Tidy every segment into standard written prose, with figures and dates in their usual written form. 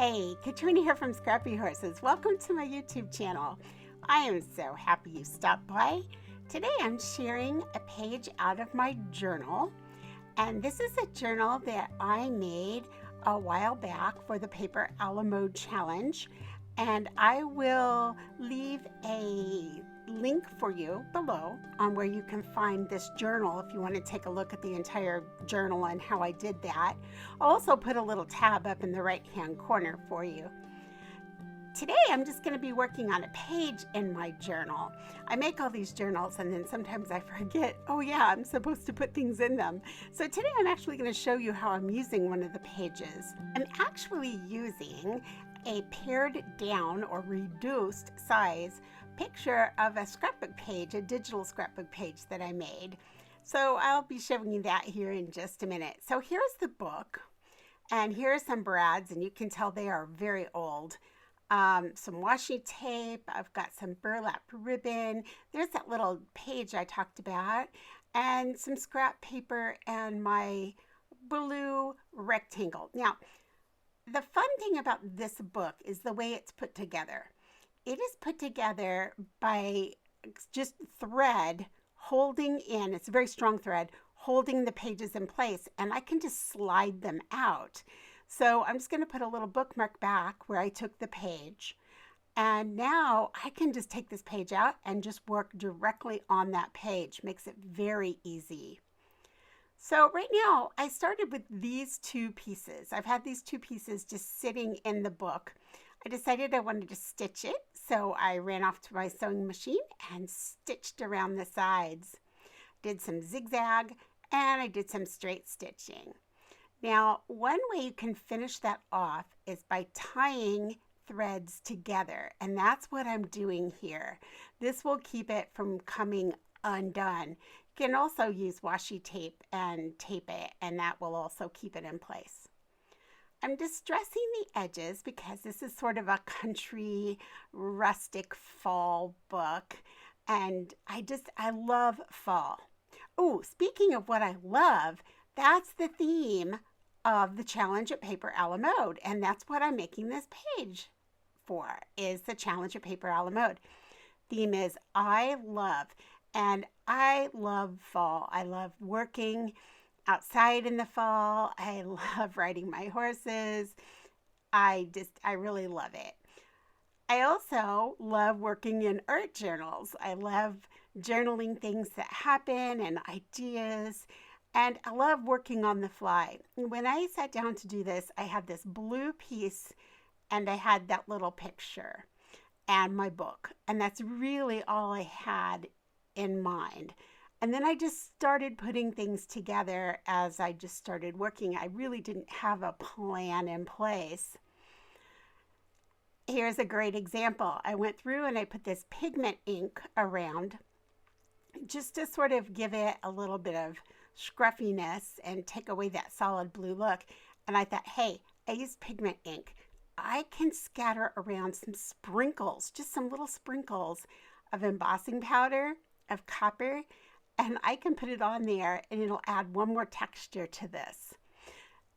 Hey, Katrina here from Scrappy Horses. Welcome to my YouTube channel. I am so happy you stopped by. Today I'm sharing a page out of my journal. And this is a journal that I made a while back for the Paper a la Mode Challenge. And I will leave a link for you below on where you can find this journal if you want to take a look at the entire journal and how I did that. I'll also put a little tab up in the right hand corner for you. Today I'm just going to be working on a page in my journal. I make all these journals and then sometimes I forget, oh yeah, I'm supposed to put things in them. So today I'm actually going to show you how I'm using one of the pages. I'm actually using a pared down or reduced size picture of a scrapbook page, a digital scrapbook page that I made. So I'll be showing you that here in just a minute. So here's the book, and here are some brads, and you can tell they are very old. Some washi tape, I've got some burlap ribbon, there's that little page I talked about, and some scrap paper and my blue rectangle. Now, the fun thing about this book is the way it's put together. It is put together by just thread holding in, it's a very strong thread, holding the pages in place, and I can just slide them out. So I'm just going to put a little bookmark back where I took the page. And now I can just take this page out and just work directly on that page. Makes it very easy. So right now I started with these two pieces. I've had these two pieces just sitting in the book. I decided I wanted to stitch it, so I ran off to my sewing machine and stitched around the sides. Did some zigzag and I did some straight stitching. Now, one way you can finish that off is by tying threads together, and that's what I'm doing here. This will keep it from coming undone. You can also use washi tape and tape it, and that will also keep it in place. I'm distressing the edges because this is sort of a country, rustic fall book, and I love fall. Oh, speaking of what I love, that's the theme of the challenge at Paper a la Mode, and that's what I'm making this page for, is the challenge at Paper a la Mode. Theme is I love, and I love fall. I love working outside in the fall. I love riding my horses. I really love it. I also love working in art journals. I love journaling things that happen and ideas, and I love working on the fly. When I sat down to do this, I had this blue piece and I had that little picture and my book, and that's really all I had in mind. And then I just started putting things together as I just started working. I really didn't have a plan in place. Here's a great example. I went through and I put this pigment ink around just to sort of give it a little bit of scruffiness and take away that solid blue look. And I thought, hey, I used pigment ink. I can scatter around some sprinkles, just some little sprinkles of embossing powder, of copper, and I can put it on there and it'll add one more texture to this.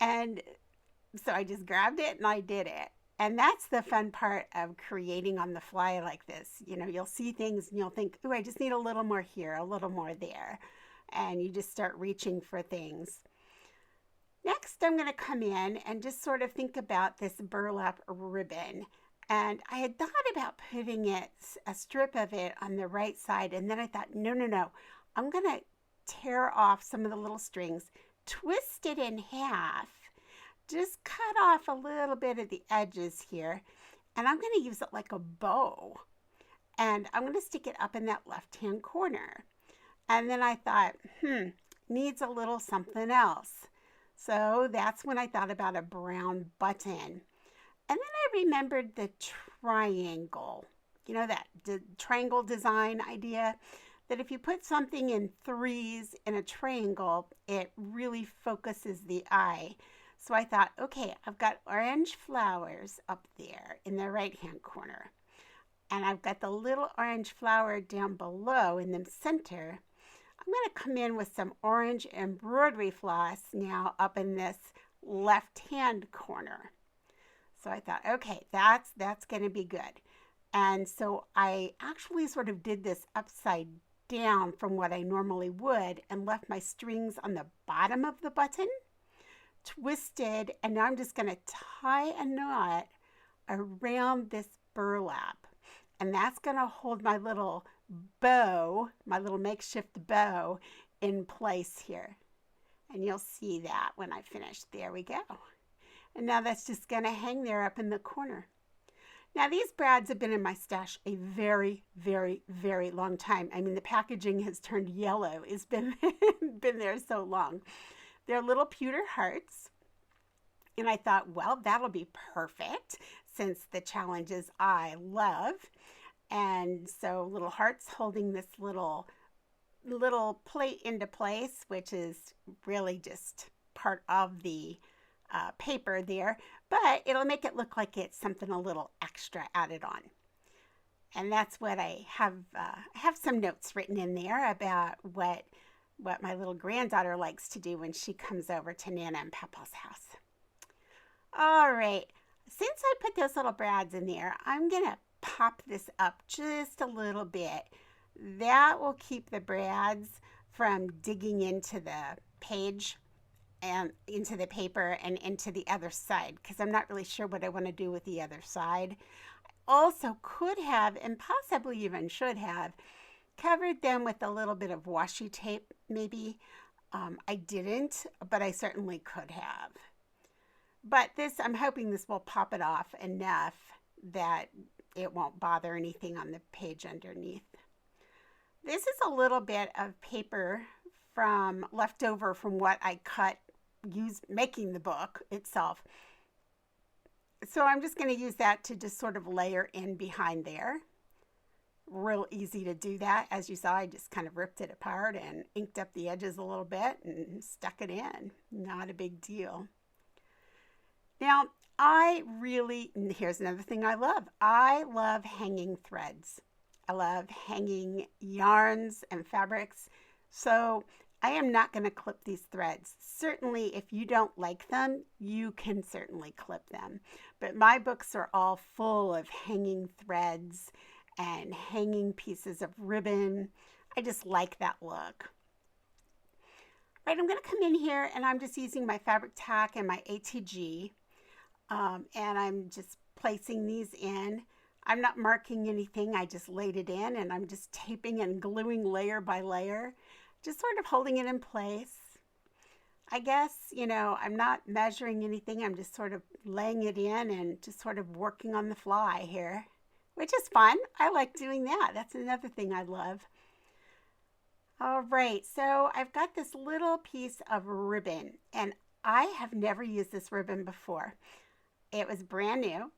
And so I just grabbed it and I did it. And that's the fun part of creating on the fly like this. You know, you'll see things and you'll think, oh, I just need a little more here, a little more there. And you just start reaching for things. Next, I'm going to come in and just sort of think about this burlap ribbon. And I had thought about putting it, a strip of it on the right side. And then I thought, no. I'm going to tear off some of the little strings, twist it in half, just cut off a little bit of the edges here. And I'm going to use it like a bow. And I'm going to stick it up in that left-hand corner. And then I thought, needs a little something else. So that's when I thought about a brown button. And then I remembered the triangle, you know, that triangle design idea, that if you put something in threes in a triangle, it really focuses the eye. So I thought, okay, I've got orange flowers up there in the right-hand corner. And I've got the little orange flower down below in the center. I'm going to come in with some orange embroidery floss now up in this left-hand corner. So I thought, okay, that's going to be good. And so I actually sort of did this upside down from what I normally would and left my strings on the bottom of the button, twisted, and now I'm just going to tie a knot around this burlap. And that's going to hold my little bow, my little makeshift bow in place here. And you'll see that when I finish. There we go. And now that's just going to hang there up in the corner. Now these brads have been in my stash a very, very, very long time. I mean, the packaging has turned yellow. It's been there so long. They're little pewter hearts. And I thought, well, that'll be perfect since the challenges I love. And so little hearts holding this little plate into place, which is really just part of the paper there, but it'll make it look like it's something a little extra added on. And that's what I have. I have some notes written in there about what my little granddaughter likes to do when she comes over to Nana and Papa's house. All right, since I put those little brads in there, I'm gonna pop this up just a little bit. That will keep the brads from digging into the page and into the paper and into the other side, because I'm not really sure what I want to do with the other side. Also could have, and possibly even should have, covered them with a little bit of washi tape maybe. I didn't, but I certainly could have. But this, I'm hoping this will pop it off enough that it won't bother anything on the page underneath. This is a little bit of paper from leftover from what I cut making the book itself. So I'm just going to use that to just sort of layer in behind there. Real easy to do that. As you saw, I just kind of ripped it apart and inked up the edges a little bit and stuck it in. Not a big deal. Now, here's another thing I love. I love hanging threads. I love hanging yarns and fabrics. So I am not going to clip these threads. Certainly, if you don't like them, you can certainly clip them. But my books are all full of hanging threads and hanging pieces of ribbon. I just like that look. Right, I'm going to come in here and I'm just using my Fabri-Tac and my ATG. And I'm just placing these in. I'm not marking anything. I just laid it in and I'm just taping and gluing layer by layer, just sort of holding it in place. I guess, I'm not measuring anything. I'm just sort of laying it in and just sort of working on the fly here, which is fun. I like doing that. That's another thing I love. All right, so I've got this little piece of ribbon and I have never used this ribbon before. It was brand new.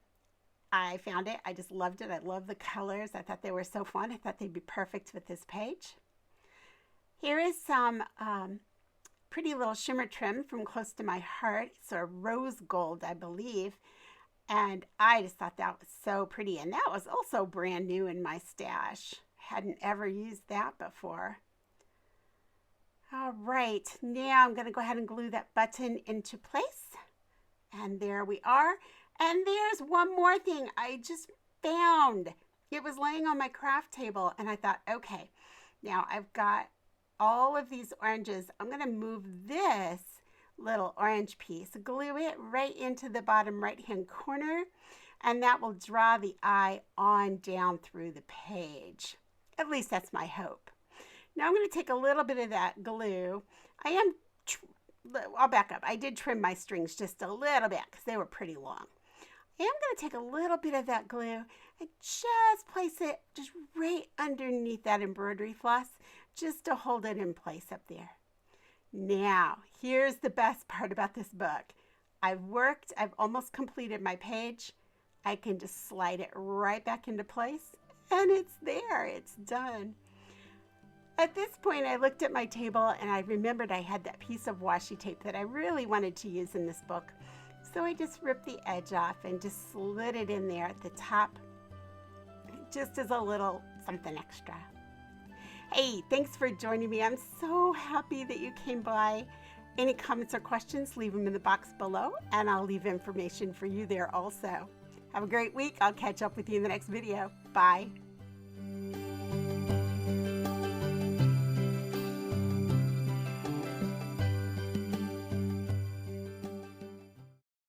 I found it. I just loved it. I love the colors. I thought they were so fun. I thought they'd be perfect with this page. Here is some pretty little shimmer trim from Close to My Heart. It's a rose gold, I believe. And I just thought that was so pretty. And that was also brand new in my stash. Hadn't ever used that before. All right, now I'm going to go ahead and glue that button into place. And there we are. And there's one more thing I just found. It was laying on my craft table and I thought, okay, now I've got all of these oranges. I'm going to move this little orange piece, glue it right into the bottom right-hand corner, and that will draw the eye on down through the page. At least that's my hope. Now I'm going to take a little bit of that glue. I'll back up. I did trim my strings just a little bit because they were pretty long. I am going to take a little bit of that glue and just place it just right underneath that embroidery floss just to hold it in place up there. Now, here's the best part about this book. I've almost completed my page. I can just slide it right back into place and it's there. It's done. At this point, I looked at my table and I remembered I had that piece of washi tape that I really wanted to use in this book. So I just ripped the edge off and just slid it in there at the top, just as a little something extra. Hey, thanks for joining me. I'm so happy that you came by. Any comments or questions, leave them in the box below, and I'll leave information for you there also. Have a great week. I'll catch up with you in the next video. Bye.